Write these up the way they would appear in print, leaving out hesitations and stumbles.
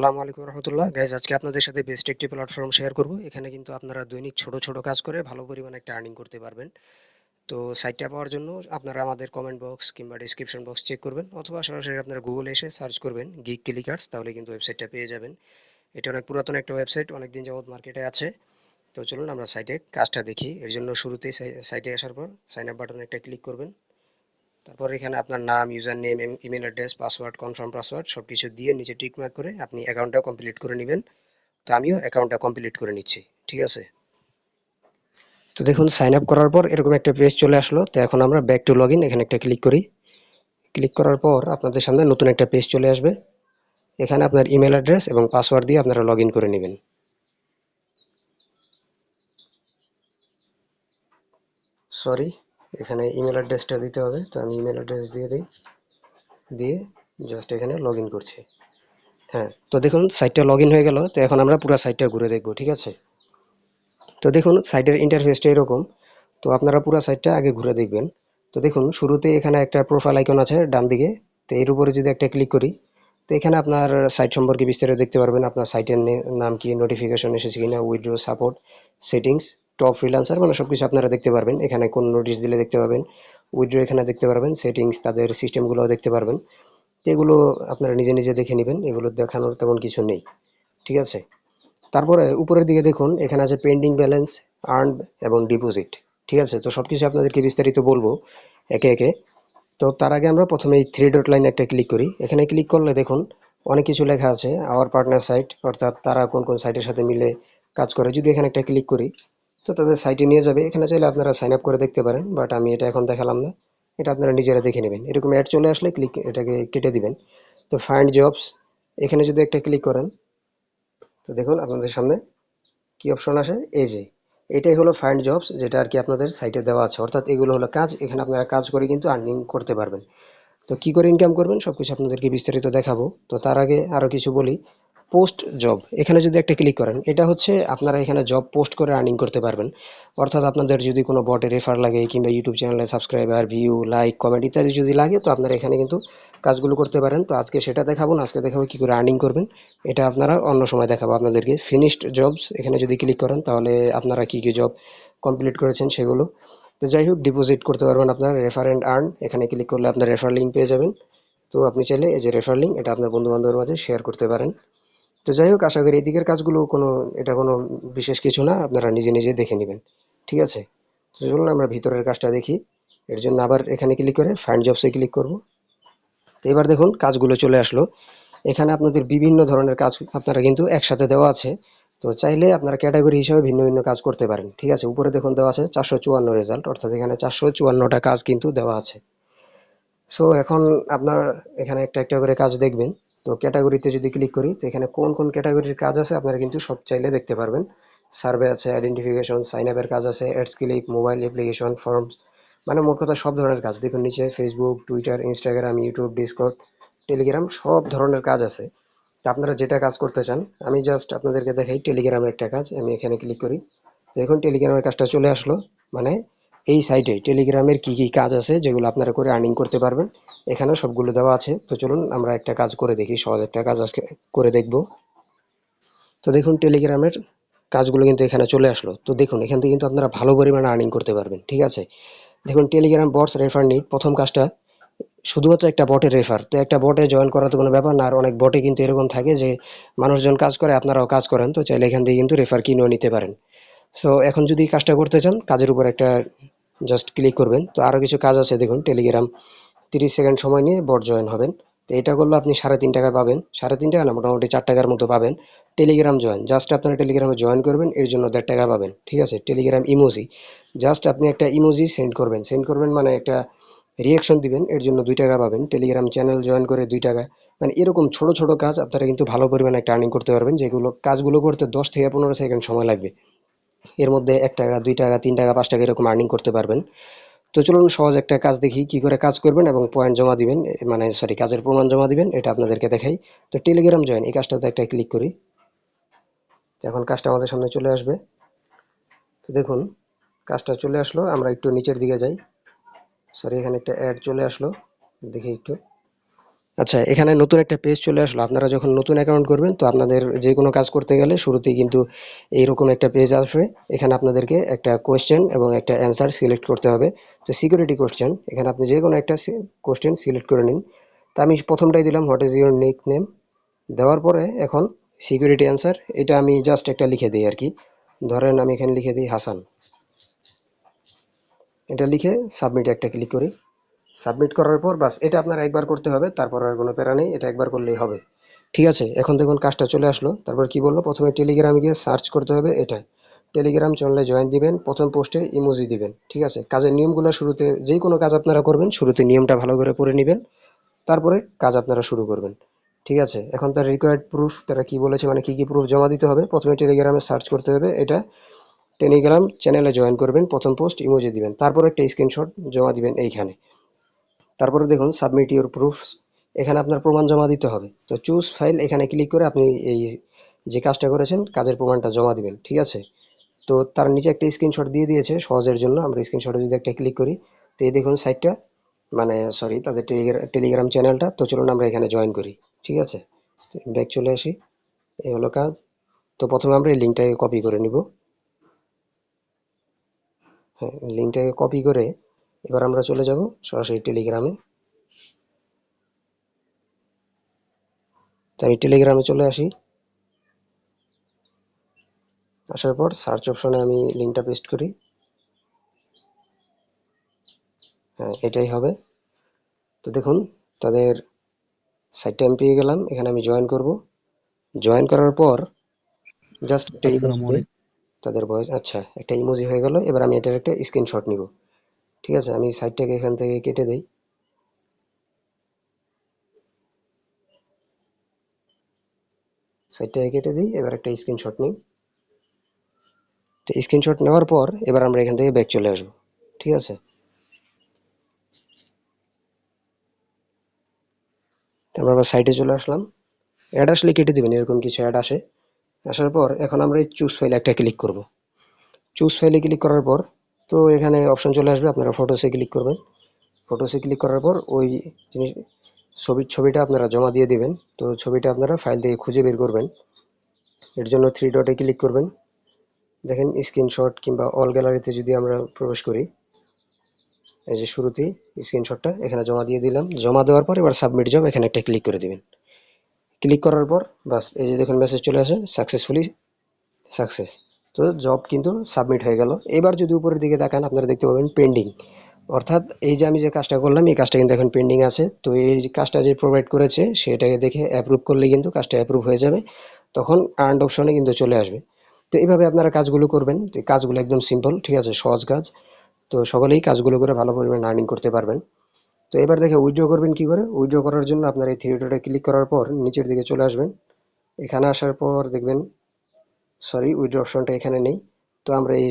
আসসালামু আলাইকুম রহমতুল্লাহ গাইজ, আজকে আপনাদের সাথে বেস্ট একটি প্ল্যাটফর্ম শেয়ার করব। এখানে কিন্তু আপনারা দৈনিক ছোট ছোট কাজ করে ভালো পরিমাণে একটা আর্নিং করতে পারবেন। তো সাইটটা পাওয়ার জন্য আপনারা আমাদের কমেন্ট বক্স কিংবা ডিসক্রিপশন বক্স চেক করবেন, অথবা সরাসরি আপনারা গুগলে এসে সার্চ করবেন গিগ ক্লিকার্স, তাহলে কিন্তু ওয়েবসাইটটা পেয়ে যাবেন। এটা অনেক পুরাতন একটা ওয়েবসাইট, অনেকদিন যাবত মার্কেটে আছে। তো চলুন আমরা সাইটে কাজটা দেখি। এর জন্য শুরুতেই সাইটে আসার পর সাইন আপ বাটনে একটা ক্লিক করবেন। তারপর এখানে আপনার নাম, user name, email address, password, confirm password সবকিছু দিয়ে নিচে টিক মার্ক করে আপনি অ্যাকাউন্টটা কমপ্লিট করে নেবেন। তো আমিও অ্যাকাউন্টটা কমপ্লিট করে নিচ্ছি। ঠিক আছে, তো দেখুন সাইন আপ করার পর এরকম একটা পেজ চলে আসলো। তো এখন আমরা ব্যাক টু লগ ইন এখানে একটা ক্লিক করি। ক্লিক করার পর আপনাদের সামনে নতুন একটা পেজ চলে আসবে। এখানে আপনার ইমেল অ্যাড্রেস এবং পাসওয়ার্ড দিয়ে আপনারা লগ ইন করে নেবেন। সরি, এখানে ইমেল অ্যাড্রেসটা দিতে হবে, তো আমি ইমেল অ্যাড্রেস দিয়ে দিই। দিয়ে জাস্ট এখানে লগ ইন করছি। হ্যাঁ, তো দেখুন সাইটটা লগ ইন হয়ে গেল। তো এখন আমরা পুরো সাইটটা ঘুরে দেখবো। ঠিক আছে, তো দেখুন সাইটের ইন্টারফেসটা এরকম। তো আপনারা পুরো সাইটটা আগে ঘুরে দেখবেন। তো দেখুন শুরুতে এখানে একটা প্রোফাইল আইকন আছে ডান দিকে। তো এর উপরে যদি একটা ক্লিক করি, তো এখানে আপনার সাইট সম্পর্কে বিস্তারিত দেখতে পারবেন। আপনার সাইটের নাম কি, নোটিফিকেশন এসেছে কিনা, withdraw support, settings, top freelancer, মানে সবকিছু আপনারা দেখতে পারবেন। এখানে কোন নোটিশ দিলে দেখতে পাবেন, উইথড্র এখানে দেখতে পারবেন, সেটিংস, তাদের সিস্টেমগুলোও দেখতে পারবেন। তো এগুলো আপনারা নিজে নিজে দেখে নেবেন, এগুলো দেখানোর তেমন কিছু নেই। ঠিক আছে, তারপরে উপরের দিকে দেখুন এখানে আছে পেন্ডিং ব্যালেন্স, আর্নড এবং ডিপোজিট। ঠিক আছে, তো সবকিছু আপনাদেরকে বিস্তারিত বলবো একে একে। তো তার আগে আমরা প্রথমে এই থ্রি ডট লাইনে একটা ক্লিক করি। এখানে ক্লিক করলে দেখুন অনেক কিছু লেখা আছে, আওয়ার পার্টনার সাইট, অর্থাৎ তারা কোন কোন সাইটের সাথে মিলে কাজ করে। যদি এখানে একটা ক্লিক করি, তো তাদের সাইটে নিয়ে যাবে। এখানে চাইলে আপনারা সাইন আপ করে দেখতে পারেন, বাট আমি এটা এখন দেখালাম না। এটা আপনারা নিজেরা দেখে নেবেন। এরকম অ্যাড চলে আসলে এটাকে কেটে দিবেন। তো ফাইন্ড জবস, এখানে যদি একটা ক্লিক করেন, তো দেখুন আপনাদের সামনে কি অপশন আসে, এই যে এটাই হলো ফাইন্ড জবস, যেটা আর কি আপনাদের সাইটে দেওয়া আছে। অর্থাৎ এগুলো হলো কাজ, এখানে আপনারা কাজ করে কিন্তু আর্নিং করতে পারবেন। তো কি করে ইনকাম করবেন সবকিছু আপনাদেরকে বিস্তারিত দেখাবো। তো তার আগে আরো কিছু বলি। পোস্ট জব, এখানে যদি একটা ক্লিক করেন, এটা হচ্ছে আপনারা এখানে জব পোস্ট করে আর্নিং করতে পারবেন। অর্থাৎ আপনাদের যদি কোনো বটে রেফার লাগে, কিংবা ইউটিউব চ্যানেলে সাবস্ক্রাইবার, ভিউ, লাইক, কমেন্ট ইত্যাদি যদি লাগে, তো আপনারা এখানে কিন্তু কাজগুলো করতে পারেন। তো আজকে সেটা দেখাবো না, আজকে দেখাবো কি করে আর্নিং করবেন। এটা আপনারা অন্য সময় দেখাবো আপনাদেরকে। ফিনিশড জবস, এখানে যদি ক্লিক করেন তাহলে আপনারা কি কি জব কমপ্লিট করেছেন সেগুলো। তো যাই হোক, ডিপোজিট করতে পারবেন আপনার রেফার অ্যান্ড আর্ন, এখানে ক্লিক করলে আপনার রেফার লিঙ্ক পেয়ে যাবেন। তো আপনি চাইলে এই যে রেফার লিঙ্ক, এটা আপনার বন্ধু বান্ধবের মাঝে শেয়ার করতে পারেন। তো যাই হোক, আশা করি এদিকের কাজগুলো এটা কোনো বিশেষ কিছু না, আপনারা নিজে নিজে দেখে নেবেন। ঠিক আছে, তো চলুন আমরা ভিতরের কাজটা দেখি। এর জন্য আবার এখানে ক্লিক করে ফাইন্ড জবসে ক্লিক করব। তো এবার দেখুন কাজগুলো চলে আসলো। এখানে আপনাদের বিভিন্ন ধরনের কাজ আপনারা কিন্তু একসাথে দেওয়া আছে। তো চাইলে আপনারা ক্যাটাগরি হিসাবে ভিন্ন ভিন্ন কাজ করতে পারেন। ঠিক আছে, উপরে দেখুন দেওয়া আছে 454 রেজাল্ট, অর্থাৎ এখানে 454টা কাজ কিন্তু দেওয়া আছে। সো এখন আপনার এখানে একটা একটা করে কাজ দেখবেন। তো ক্যাটাগরিতে যদি ক্লিক করি, তো এখানে কোন কোন ক্যাটাগরির কাজ আছে আপনারা কিন্তু সব চাইলে দেখতে পারবেন। সার্ভে আছে, আইডেন্টিফিকেশন, সাইন আপের কাজ আছে, ads click, mobile application, forms, মানে মোট কথা সব ধরনের কাজ। দেখুন নিচে Facebook, Twitter, Instagram, YouTube, Discord, Telegram, সব ধরনের কাজ আছে। তো আপনারা যেটা কাজ করতে চান, আমি জাস্ট আপনাদেরকে দেখাই টেলিগ্রামের একটা কাজ। আমি এখানে ক্লিক করি, দেখুন টেলিগ্রামের কাজটা চলে আসলো। মানে এই সাইটে টেলিগ্রামের কি কি কাজ আছে যেগুলো আপনারা করে আর্নিং করতে পারবেন, এখানে সবগুলো দেওয়া আছে। তো চলুন আমরা একটা কাজ করে দেখি, সহজ একটা কাজ আজকে করে দেখব। তো দেখুন টেলিগ্রামের কাজগুলো কিন্তু এখানে চলে আসলো। তো দেখুন এখান থেকে কিন্তু আপনারা ভালো পরিমাণে আর্নিং করতে পারবেন। ঠিক আছে, দেখুন টেলিগ্রাম বটস রেফার নিড, প্রথম কাজটা শুধুমাত্র একটা বটের রেফার। তো একটা বটে জয়েন করা তো কোনো ব্যাপার না। আর অনেক বটে কিন্তু এরকম থাকে যে মানুষজন কাজ করে, আপনারাও কাজ করেন, তো চাইলে এখান থেকে কিন্তু রেফার কিনেও নিতে পারেন। সো এখন যদি কাজটা করতে চান, কাজের উপর একটা জাস্ট ক্লিক করবেন। তো আরও কিছু কাজ আছে দেখুন, টেলিগ্রাম 30 সেকেন্ড সময় নিয়ে বট জয়েন হবেন। তো এটা করলে আপনি 3.5 টাকা পাবেন, 3.5 টাকা না, মোটামুটি 4 টাকার মতো পাবেন। টেলিগ্রাম জয়েন, জাস্ট আপনারা টেলিগ্রামে জয়েন করবেন, এর জন্য 1.5 টাকা পাবেন। ঠিক আছে, টেলিগ্রাম ইমোজি, জাস্ট আপনি একটা ইমোজি সেন্ড করবেন, মানে একটা রিয়াকশন দিবেন, এর জন্য 2 টাকা পাবেন। টেলিগ্রাম চ্যানেল জয়েন করে 2 টাকা। মানে এরকম ছোট ছোট কাজ আপনারা কিন্তু ভালো পরিমাণে একটা আর্নিং করতে পারবেন, যেগুলো কাজগুলো করতে 10 থেকে 15 সেকেন্ড সময় লাগবে। এর মধ্যে 1 টাকা, 2 টাকা, 3 টাকা, 5 টাকা এরকম আর্নিং করতে পারবেন। তো চলুন সহজ একটা কাজ দেখি কি করে কাজ করবেন এবং পয়েন্ট জমা দিবেন, মানে সরি কাজের প্রমাণ জমা দিবেন, এটা আপনাদেরকে দেখাই। তো টেলিগ্রাম জয়েন, এই কাজটাতে একটা ক্লিক করি। তো এখন কাজটা আমাদের সামনে চলে আসবে। তো দেখুন কাজটা চলে আসলো, আমরা একটু নিচের দিকে যাই। সরি, এখানে একটা অ্যাড চলে আসলো, দেখি একটু। আচ্ছা, এখানে নতুন একটা পেজ চলে আসলো। আপনারা যখন নতুন অ্যাকাউন্ট করবেন তো আপনাদের যে কোনো কাজ করতে গেলে শুরুতেই কিন্তু এইরকম একটা পেজ আসবে। এখানে আপনাদেরকে একটা কোয়েশ্চেন এবং একটা অ্যান্সার সিলেক্ট করতে হবে। তো সিকিউরিটি কোয়েশ্চেন, এখানে আপনি যে কোনো একটা কোয়েশ্চেন সিলেক্ট করে নিন। তো আমি প্রথমটাই দিলাম, what is your nick name. দেওয়ার পরে এখন সিকিউরিটি অ্যান্সার, এটা আমি জাস্ট একটা লিখে দিই আর কি। ধরেন আমি এখানে লিখে দিই হাসান। এটা লিখে সাবমিট একটা ক্লিক করি। সাবমিট করার পর বাস, এটা আপনার একবার করতে হবে, তারপর আর কোনো প্যারা নেই, এটা একবার করলেই হবে। ঠিক আছে, এখন দেখুন কাজটা চলে আসলো। তারপর কি বললো, প্রথমে টেলিগ্রামে গিয়ে সার্চ করতে হবে এটা। টেলিগ্রাম চ্যানেলে জয়েন দিবেন, প্রথম পোস্টে ইমোজি দিবেন। ঠিক আছে, কাজের নিয়মগুলো শুরুতে, যেই কোনো কাজ আপনারা করবেন শুরুতে নিয়মটা ভালো করে পড়ে নেবেন, তারপরে কাজ আপনারা শুরু করবেন। ঠিক আছে, এখন তার রিকোয়ার্ড প্রুফ, তারা কি বলেছে, মানে কি কি প্রুফ জমা দিতে হবে। প্রথমে টেলিগ্রামে সার্চ করতে হবে এটা, টেলিগ্রাম চ্যানেলে জয়েন করবেন, প্রথম পোস্ট ইমোজি দিবেন, তারপর একটা স্ক্রিনশট জমা দিবেন এইখানে। তারপরে দেখুন সাবমিট ইউর প্রুফ, এখানে আপনার প্রমাণ জমা দিতে হবে। তো চুজ ফাইল, এখানে ক্লিক করে আপনি এই যে কাজটা করেছেন কাজের প্রমাণটা জমা দিবেন। ঠিক আছে, তো তার নিচে একটা স্ক্রিনশট দিয়ে দিয়েছে সহজের জন্য, আমরা স্ক্রিনশটে যদি একটা ক্লিক করি, তো এই দেখুন সাইটটা, মানে সরি তাদের টেলিগ্রাম চ্যানেলটা। তো চলুন আমরা এখানে জয়েন করি। ঠিক আছে, ব্যাক চলে আসি, এই হলো কাজ। তো প্রথমে আমরা এই লিঙ্কটাকে কপি করে নিব। হ্যাঁ, লিঙ্কটাকে কপি করে এবার আমরা চলে যাব সরাসরি টেলিগ্রামে। তো আমি টেলিগ্রামে চলে আসি। আসার পর সার্চ অপশনে আমি লিঙ্কটা পেস্ট করি। হ্যাঁ, এটাই হবে। তো দেখুন তাদের সাইটটা আমি পেয়ে গেলাম, এখানে আমি জয়েন করব। জয়েন করার পর জাস্ট একটা ইমোজি আসসালামু দেই, আলাইকুম। তাদের ভয়েস। আচ্ছা, একটা ইমোজি হয়ে গেল, এবার আমি এটার একটা স্ক্রিনশট নিব। ঠিক আছে, আমি সাইটটাকে এখান থেকে কেটে দেই। সাইটটাকে কেটে দিই, এবার একটা স্ক্রিনশট নিই। তো স্ক্রিনশট নেওয়ার পর এবার আমরা এখান থেকে ব্যাক চলে আসবো। ঠিক আছে, তো আমরা আবার সাইটে চলে আসলাম। অ্যাড আসলে কেটে দিবেন, এরকম কিছু অ্যাড আসে। আসার পর এখন আমরা এই চুজ ফাইলে একটা ক্লিক করব। চুজ ফাইলে ক্লিক করার পর তো এখানে অপশন চলে আসবে, আপনারা ফটোসে ক্লিক করবেন। ফটোসে ক্লিক করার পর ওই জিনিস, ছবিটা আপনারা জমা দিয়ে দিবেন। তো ছবিটা আপনারা ফাইল থেকে খুঁজে বের করবেন। এর জন্য থ্রি ডটে ক্লিক করবেন। দেখেন স্ক্রিনশট কিংবা অল গ্যালারিতে যদি আমরা প্রবেশ করি, এই যে শুরুতেই স্ক্রিনশটটা এখানে জমা দিয়ে দিলাম। জমা দেওয়ার পর এবার সাবমিট জব, এখানে একটা ক্লিক করে দিবেন। ক্লিক করার পর বাস, এই যে দেখুন মেসেজ চলে আসে, সাকসেসফুলি সাকসেস। তো জব কিন্তু সাবমিট হয়ে গেল। এবার যদি উপরের দিকে তাকান আপনারা দেখতে পাবেন পেন্ডিং, অর্থাৎ এই যে আমি যে কাজটা করলাম এই কাজটা কিন্তু এখন পেন্ডিং আছে। তো এই যে কাজটা যে প্রোভাইড করেছে সেটাকে দেখে অ্যাপ্রুভ করলে কিন্তু কাজটা অ্যাপ্রুভ হয়ে যাবে, তখন আর্নড অপশনে কিন্তু চলে আসবে। তো এইভাবে আপনারা কাজগুলো করবেন। তো এই কাজগুলো একদম সিম্পল, ঠিক আছে, সহজ কাজ। তো সকলেই কাজগুলো করে ভালো পরিমাণে আর্নিং করতে পারবেন। তো এবার দেখে উইথড্র করবেন কি করে। উইথড্র করার জন্য আপনার এই থ্রি ডটে ক্লিক করার পর নিচের দিকে চলে আসবেন। এখানে আসার পর দেখবেন, সরি উইথড্র অপশনটা এখানে নেই। তো আমরা এই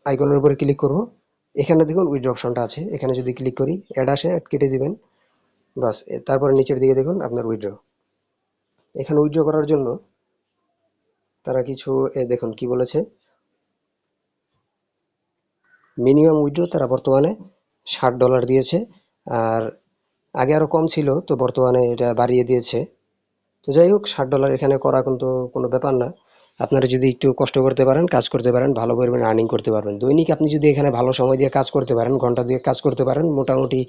আইকনের উপরে ক্লিক করব। এখানে দেখুন উইথড্র অপশনটা আছে, এখানে যদি ক্লিক করি অ্যাড আসে, অ্যাড কেটে দিবেন। বাস, তারপরে নিচের দিকে দেখুন আপনার উইথড্র। এখানে উইথড্র করার জন্য তারা কিছু দেখুন কি বলেছে, মিনিমাম উইথড্র তারা বর্তমানে $60 দিয়েছে। আর আগে আরো কম ছিল, তো বর্তমানে এটা বাড়িয়ে দিয়েছে। তো যাই হোক, $60 এখানে করা কিন্তু কোনো ব্যাপার না। আপনারা যদি একটু কষ্ট করতে পারেন, কাজ করতে পারেন, ভালো পরিমাণে আর্নিং করতে পারবেন। দৈনিক আপনি যদি এখানে ভালো সময় দিয়ে কাজ করতে পারেন, ঘন্টা দিয়ে কাজ করতে পারেন, মোটামুটি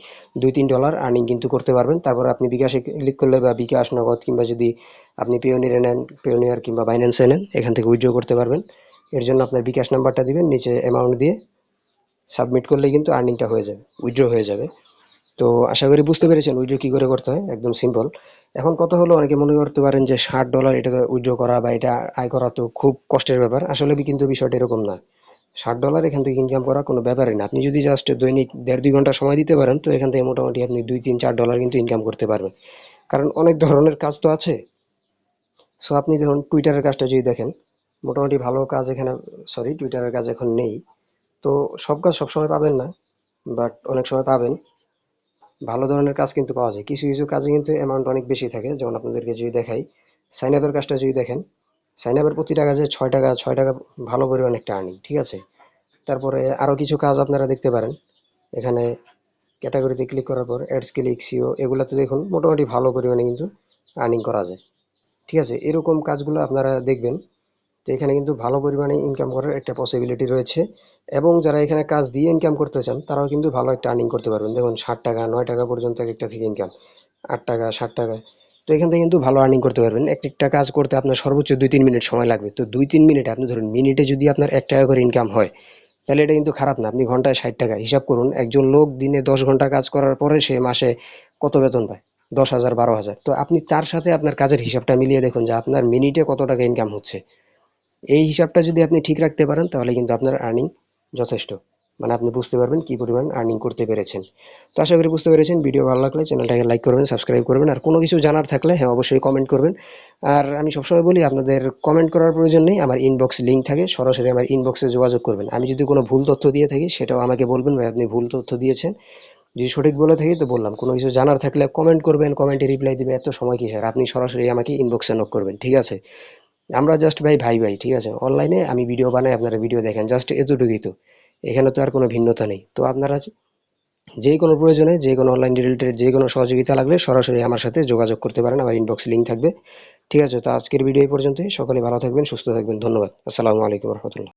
$2-3 আর্নিং কিন্তু করতে পারবেন। তারপর আপনি বিকাশে ক্লিক করলে বা বিকাশ নগদ কিংবা যদি আপনি পেওনিয়ারে নেন, পেওনিয়ার কিংবা বাইন্যান্সে নেন, এখান থেকে উইথড্র করতে পারবেন। এর জন্য আপনার বিকাশ নাম্বারটা দিবেন, নিচে অ্যামাউন্ট দিয়ে সাবমিট করলেই কিন্তু আর্নিংটা হয়ে যাবে, উইথড্র হয়ে যাবে। তো আশা করি বুঝতে পেরেছেন উইথড্র কি করে করতে হয়, একদম সিম্পল। এখন কথা হলো, অনেকে মনে করতে পারেন যে $60 এটা উইথড্র করা বা এটা আয় করা তো খুব কষ্টের ব্যাপার। আসলে কিন্তু বিষয়টা এরকম না। $60 এখান থেকে ইনকাম করা কোনো ব্যাপারই না। আপনি যদি জাস্ট দৈনিক 1.5-2 ঘন্টা সময় দিতে পারেন, তো এখান থেকে মোটামুটি আপনি $2-3-4 কিন্তু ইনকাম করতে পারবেন। কারণ অনেক ধরনের কাজ তো আছে। সো আপনি যখন টুইটারের কাজটা যদি দেখেন, মোটামুটি ভালো কাজ এখানে, সরি টুইটারের কাজ এখন নেই। তো সব কাজ সবসময় পাবেন না, বাট অনেক সময় পাবেন। ভালো ধরনের কাজ কিন্তু পাওয়া যায়। কিছু কিছু কাজে কিন্তু অ্যামাউন্ট অনেক বেশি থাকে, যেমন আপনাদেরকে যদি দেখাই, সাইন আপের কাজটা যদি দেখেন, সাইন আপের প্রতিটা কাজে ছয় টাকা ভালো পরিমাণ একটা আর্নিং। ঠিক আছে, তারপরে আরও কিছু কাজ আপনারা দেখতে পারেন। এখানে ক্যাটাগরিতে ক্লিক করার পর অ্যাডস ক্লিক, সিও এগুলাতে দেখুন মোটামুটি ভালো পরিমাণে কিন্তু আর্নিং করা যায়। ঠিক আছে, এরকম কাজগুলো আপনারা দেখবেন। তো এখানে কিন্তু ভালো পরিমাণে ইনকাম করার একটা পসিবিলিটি রয়েছে, এবং যারা এখানে কাজ দিয়ে ইনকাম করতে চান তারাও কিন্তু ভালো একটা আর্নিং করতে পারবেন। দেখুন 60 টাকা, 9 টাকা পর্যন্ত একটা থেকে ইনকাম, 8 টাকা, 60 টাকা। তো এখান থেকে কিন্তু ভালো আর্নিং করতে পারবেন। একটা কাজ করতে আপনার সর্বোচ্চ 2-3 মিনিট সময় লাগবে। তো 2-3 মিনিটে আপনি ধরুন মিনিটে যদি আপনার 1 টাকা করে ইনকাম হয়, তাহলে এটা কিন্তু খারাপ না। আপনি ঘন্টায় 60 টাকা হিসাব করুন, একজন লোক দিনে 10 ঘন্টা কাজ করার পরে সে মাসে কত বেতন পায়? 10,000, 12,000। তো আপনি তার সাথে আপনার কাজের হিসাবটা মিলিয়ে দেখুন যে আপনার মিনিটে কত টাকা ইনকাম হচ্ছে। এই হিসাবটা যদি আপনি ঠিক রাখতে পারেন তাহলে কিন্তু আপনার আর্নিং যথেষ্ট, মানে আপনি বুঝতে পারবেন কি পরিমাণ আর্নিং করতে পেরেছেন। তো আশা করি বুঝতে পেরেছেন। ভিডিও ভালো লাগলে চ্যানেলটাকে লাইক করবেন, সাবস্ক্রাইব করবেন, আর কোনো কিছু জানার থাকলে হ্যাঁ অবশ্যই কমেন্ট করবেন। আর আমি সবসময় বলি আপনাদের কমেন্ট করার প্রয়োজন নেই, আমার ইনবক্স লিঙ্ক থাকে, সরাসরি আমার ইনবক্সে যোগাযোগ করবেন। আমি যদি কোনো ভুল তথ্য দিয়ে থাকি সেটাও আমাকে বলবেন, ভাই আপনি ভুল তথ্য দিয়েছেন। যদি সঠিক বলে থাকি তো বললাম। কোনো কিছু জানার থাকলে কমেন্ট করবেন, কমেন্টে রিপ্লাই দিবে, এত সময় কিসের? আপনি সরাসরি আমাকে ইনবক্সে নক করবেন, ঠিক আছে? আমরা জাস্ট ভাই, ঠিক আছে? অনলাইনে আমি ভিডিও বানাই, আপনারা ভিডিও দেখেন, জাস্ট এতটুকুই তো। এখানে তো আর কোনো ভিন্নতা নেই। তো আপনারা যে কোনো প্রয়োজনে, যে কোনো অনলাইন রিলেটেড যে কোনো সহযোগিতা লাগলে সরাসরি আমার সাথে যোগাযোগ করতে পারেন, আমার ইনবক্স লিঙ্ক থাকবে। ঠিক আছে? তো আজকের ভিডিও এই পর্যন্তই। সকলে ভালো থাকবেন, সুস্থ থাকবেন। ধন্যবাদ। আসসালামু আলাইকুম রহমতুল্লাহ।